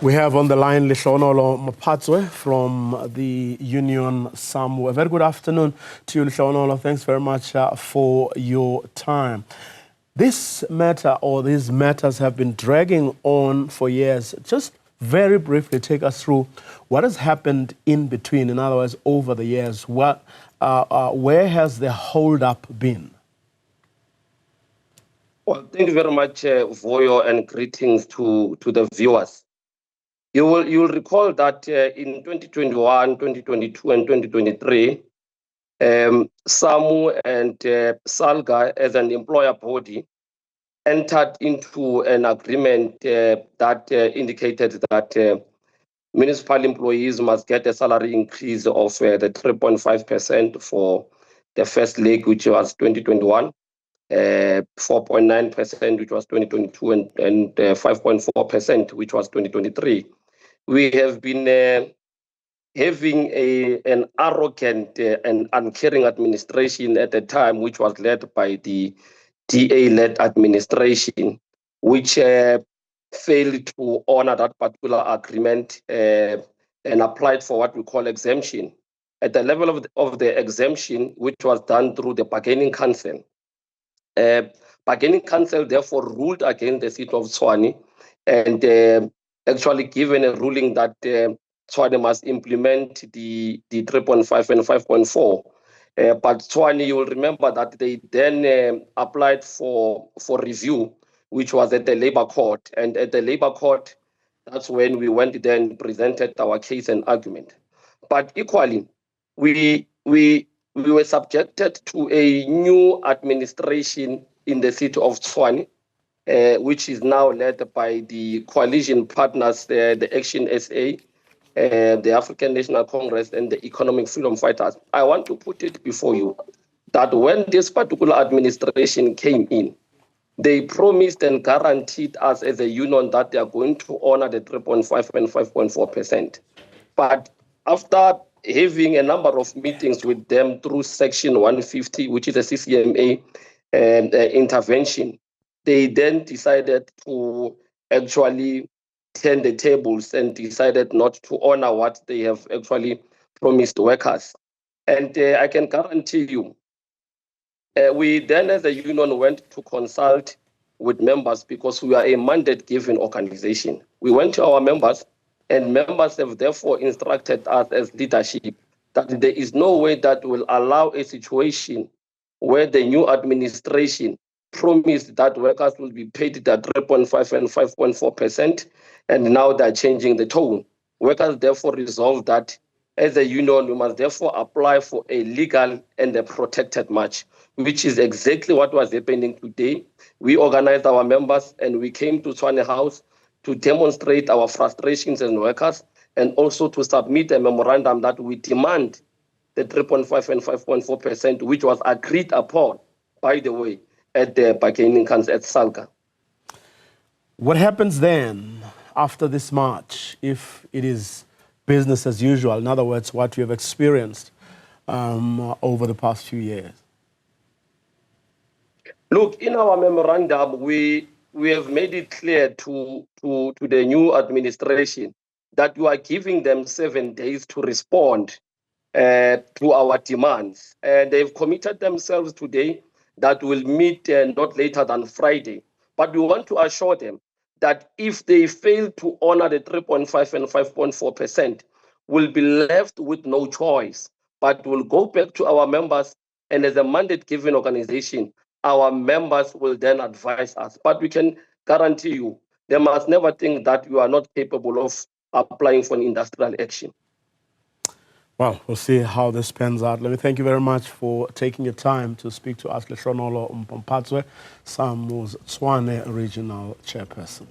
We have on the line Lehlohonolo Maphatsoe from the union Samwu. A very good afternoon to you, Lehlohonolo. Thanks very much for your time. This matter or these matters have been dragging on for years. Just very briefly take us through what has happened in between, in other words, over the years. Where has the hold-up been? Well, thank you very much, Voyo, and greetings to the viewers. You'll recall that in 2021, 2022, and 2023, Samwu and Salga, as an employer body, entered into an agreement that indicated that municipal employees must get a salary increase of the 3.5% for the first leg, which was 2021. 4.9%, which was 2022, and 5.4%, which was 2023. We have been having an arrogant and uncaring administration at the time, which was led by the DA-led administration, which failed to honor that particular agreement and applied for what we call exemption. At the level of the exemption, which was done through the bargaining council, bargaining council therefore ruled against the City of Tshwane and actually given a ruling that Tshwane must implement the 3.5 and 5.4. But Tshwane, you will remember that they then applied for review, which was at the Labour Court. And at the Labour Court, that's when we went then presented our case and argument. But equally, we were subjected to a new administration in the City of Tshwane, which is now led by the coalition partners, the Action SA, the African National Congress, and the Economic Freedom Fighters. I want to put it before you that when this particular administration came in, they promised and guaranteed us as a union that they are going to honor the 3.5 and 5.4%. But after having a number of meetings with them through Section 150, which is a CCMA intervention, they then decided to actually turn the tables and decided not to honor what they have actually promised workers. And I can guarantee you, we then as a union went to consult with members because we are a mandate-given organization. We went to our members, and members have therefore instructed us as leadership that there is no way that will allow a situation where the new administration promised that workers will be paid the 3.5 and 5.4%, and now they're changing the tone. Workers therefore resolved that as a union, we must therefore apply for a legal and a protected march, which is exactly what was happening today. We organized our members and we came to Tshwane House to demonstrate our frustrations as workers and also to submit a memorandum that we demand the 3.5 and 5.4%, which was agreed upon, by the way, at the bargaining council at Salga. What happens then after this march, if it is business as usual? In other words, what you have experienced over the past few years? Look, in our memorandum, we have made it clear to the new administration that we are giving them 7 days to respond to our demands. They've committed themselves today that will meet not later than Friday. But we want to assure them that if they fail to honor the 3.5 and 5.4%, we'll be left with no choice, but we'll go back to our members, and as a mandate-given organization, our members will then advise us. But we can guarantee you, they must never think that you are not capable of applying for an industrial action. Well, we'll see how this pans out. Let me thank you very much for taking your time to speak to us, Lehlohonolo Maphatsoe, Samwu's Tshwane Regional Chairperson.